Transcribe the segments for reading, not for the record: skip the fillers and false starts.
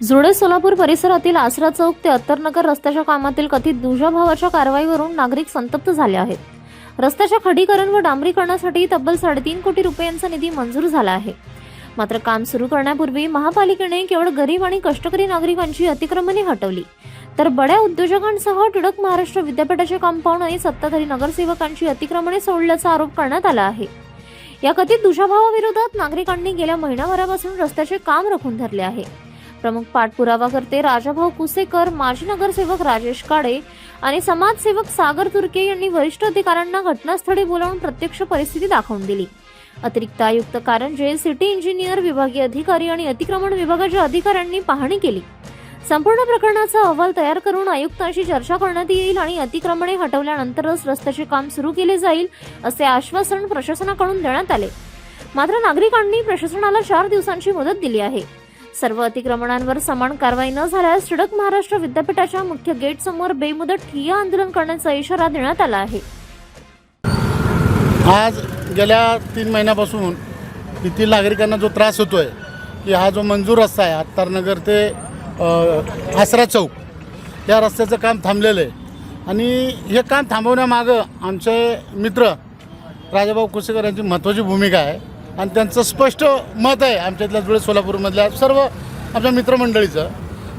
जुळे सोलापूर परिसरातील आसरा चौक ते अत्तरनगर रस्त्याच्या कामातील कथित दुजाभावाच्या कारवाईवरून नागरिक संतप्त झाले आहेत। रस्त्याच्या खडीकरण व डांबरीकरणासाठी तब्बल 3.5 कोटी रुपयांचा निधी मंजूर झाला आहे। मात्र काम सुरू करण्यापूर्वी महापालिकेने केवळ गरीब आणि कष्टकरी नागरिकांची अतिक्रमणे हटवली, तर बड्या उद्योजकांसह टिळक महाराष्ट्र विद्यापीठाचे कंपाऊंड आणि सत्ताधारी नगरसेवकांची अतिक्रमणे सोडल्याचा आरोप करण्यात आला आहे। या कथित दुजाभावाविरोधात नागरिकांनी गेल्या महिनाभरापासून रस्त्याचे काम रोखून धरले आहे। प्रमुख पाठपुरावा करते राजाभाऊ कुसेकर, माजी नगरसेवक राजेश काळे आणि समाजसेवक सागर तुर्के यांनी वरिष्ठ अधिकाऱ्यांना घटनास्थळी बोलावून प्रत्यक्ष परिस्थिती दाखवून दिली। अतिरिक्त आयुक्त कारंजे, सिटी इंजिनियर, विभागीय अधिकारी आणि अतिक्रमण विभागाच्या अधिकाऱ्यांनी पाहणी केली। संपूर्ण प्रकरणाचा अहवाल तयार करून आयुक्तांशी चर्चा करण्यात येईल आणि अतिक्रमणे हटवल्यानंतरच रस्त्याचे काम सुरू केले जाईल असे आश्वासन प्रशासनाकडून देण्यात आले। मात्र नागरिकांनी प्रशासनाला 4 दिवसांची मुदत दिली आहे। सर्व अतिक्रमणांवर समान कारवाई न झाल्यास टिळक महाराष्ट्र विद्यापीठाच्या मुख्य गेट समोर बेमुदत ठिय्या आंदोलन करण्याचा इशारा देण्यात आला आहे। आज गेल्या 3 महिन्यापासून येथील नागरिकांना जो त्रास होतोय की हा जो मंजूर रस्ता आहे अत्तरनगर ते आसरा चौक या रस्त्याचं काम थांबलेलं आहे आणि हे काम थांबवण्यामागं आमचे मित्र राजाभाऊ कुसेकर यांची महत्त्वाची भूमिका आहे आणि त्यांचं स्पष्ट मत आहे आमच्यातल्या जुळे सोलापूरमधल्या सर्व आमच्या मित्रमंडळीचं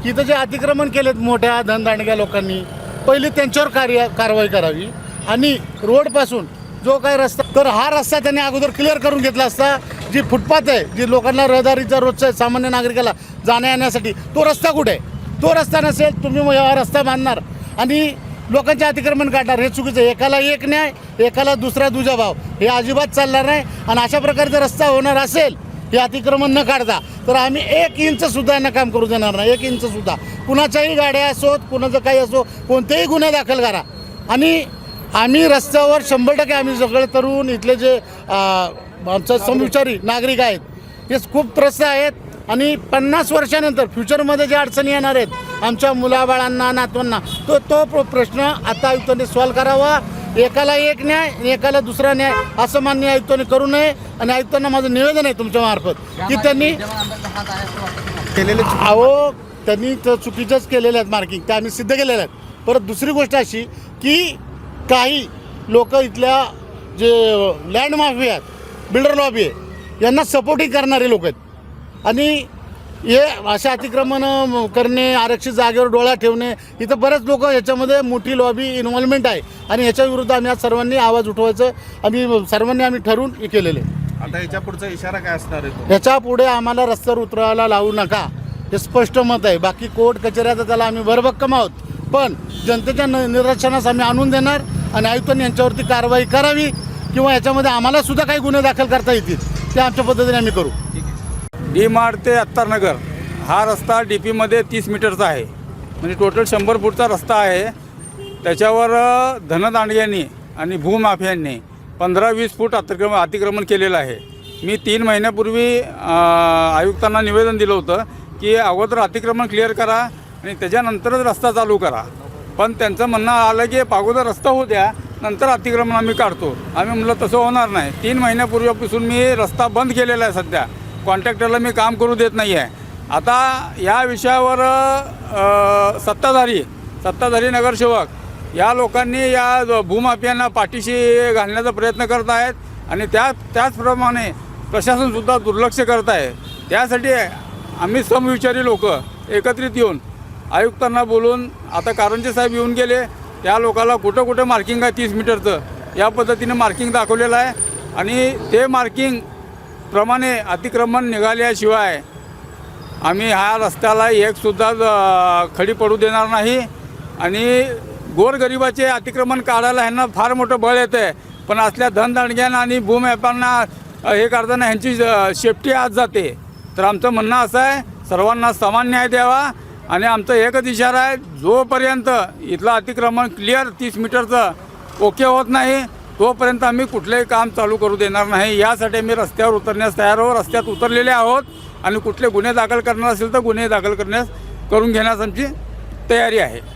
की इथं जे अतिक्रमण केलेत मोठ्या धनदांडग्या लोकांनी पहिली त्यांच्यावर कारवाई करावी आणि रोडपासून जो काही रस्ता तर हा रस्ता त्यांनी अगोदर क्लिअर करून घेतला असता। जी फुटपाथ आहे, जी लोकांना रहदारीचा रोजचा सामान्य नागरिकाला जाण्या येण्यासाठी तो रस्ता कुठे आहे? तो रस्ता नसेल तुम्ही हा रस्ता बांधणार आणि लोकांचे अतिक्रमण काढणार, हे चुकीचं आहे। एकाला एक न्याय, एकाला दुसरा दुजाभाव, हे अजिबात चालणार नाही। आणि अशा प्रकारचा रस्ता होणार असेल हे अतिक्रमण न काढता तर आम्ही 1 इंच सुद्धा यांना काम करू देणार नाही। 1 इंच सुद्धा कुणाच्याही गाड्या असोत, कुणाचं काही असो, कोणतेही गुन्हे दाखल करा आणि आम्ही रस्त्यावर 100% आम्ही सगळे तरुण इथले जे आमचा समविचारी नागरिक आहेत हे खूप त्रस्त आहेत आणि 50 वर्षानंतर फ्युचरमध्ये ज्या अडचणी येणार आहेत आमच्या मुलाबाळांना, नातवांना, तो प्रश्न आता आयुक्तांनी सॉल्व्ह करावा। एकाला एक न्याय, एकाला दुसरा न्याय असं मान्य आयुक्तांनी करू नये आणि आयुक्तांना माझं निवेदन आहे तुमच्या मार्फत की त्यांनी केलेले त्यांनी तर चुकीचंच केलेले आहेत मार्किंग, ते आम्ही सिद्ध केलेले आहेत। परत दुसरी गोष्ट अशी की काही लोक इथल्या जे लँड माफिया आहेत, बिल्डर लॉबी आहे, यांना सपोर्टिंग करणारे लोक आहेत आणि हे अशा अतिक्रमण करणे, आरक्षित जागेवर डोळा ठेवणे, इथं बरेच लोक याच्यामध्ये मोठी लॉबी इन्व्हॉल्वमेंट आहे आणि याच्या विरुद्ध आम्ही आज सर्वांनी आवाज उठवायचं सर्वांनी ठरवून हे केलेले। आता याच्या पुढचा इशारा काय असणार आहे? याच्या पुढे आम्हाला रस्त्यावर उतरायला लावू नका हे स्पष्ट मत आहे। बाकी कोर्ट कचेऱ्याचा त्याला आम्ही भरभक्कम आहोत, पण जनतेच्या निदर्शनास आम्ही आणून देणार आणि आयुक्तांनी यांच्यावरती कारवाई करावी किंवा याच्यामध्ये आम्हाला सुद्धा काही गुन्हे दाखल करता येतील ते आमच्या पद्धतीने आम्ही करू। डी मार्ट ते अत्तरनगर हा रस्ता DP-मध्ये 30 मीटरचा आहे, म्हणजे टोटल 100 फूटचा रस्ता आहे। त्याच्यावर धनदांडग्यांनी आणि भूमाफियांनी 15-20 फूट अतिक्रमण केलेलं आहे। मी 3 महिन्यापूर्वी आयुक्तांना निवेदन दिलं होतं की अगोदर अतिक्रमण क्लिअर करा आणि त्याच्यानंतरच रस्ता चालू करा, पण त्यांचं म्हणणं आलं की अगोदर रस्ता होऊ द्या, नंतर अतिक्रमण आम्ही काढतो। आम्ही म्हणलं तसं होणार नाही। 3 महिन्यापूर्वीपासून मी रस्ता बंद केलेला आहे, सध्या कॉन्ट्रॅक्टरला मी काम करू देत नाही आहे। आता या विषयावर सत्ताधारी नगरसेवक या लोकांनी या भूमाफियांना पाठीशी घालण्याचा प्रयत्न करत आहेत आणि त्याचप्रमाणे प्रशासनसुद्धा दुर्लक्ष करत आहे। त्यासाठी आम्ही समविचारी लोक एकत्रित येऊन आयुक्तांना बोलून आता कारंजे साहेब येऊन गेले, त्या लोकाला कुठं कुठं मार्किंग आहे 30 मीटरचं या पद्धतीने मार्किंग दाखवलेलं आहे आणि ते मार्किंग प्रमाणे अतिक्रमण निघाल्याशिवाय आम्ही ह्या रस्त्याला एकसुद्धा खडी पडू देणार नाही। आणि गोरगरिबाचे अतिक्रमण काढायला ह्यांना फार मोठं बळ येतं आहे, पण असल्या धनदांडग्यांना आणि भूमाफियांना हे करताना ह्यांची सेफ्टी आज जाते। तर आमचं म्हणणं असं आहे, सर्वांना समान न्याय द्यावा आणि आमचं एकच इशारा आहे, जोपर्यंत इथलं अतिक्रमण क्लिअर 30 मीटरचं ओके होत नाही तोपर्यंत आम्ही कुठलंही काम चालू करू देणार नाही। यासाठी आम्ही रस्त्यावर उतरण्यास तयार आहोत, रस्त्यात उतरलेले आहोत आणि कुठले गुन्हे दाखल करणार असेल तर गुन्हे दाखल करून घेण्यास आमची तयारी आहे।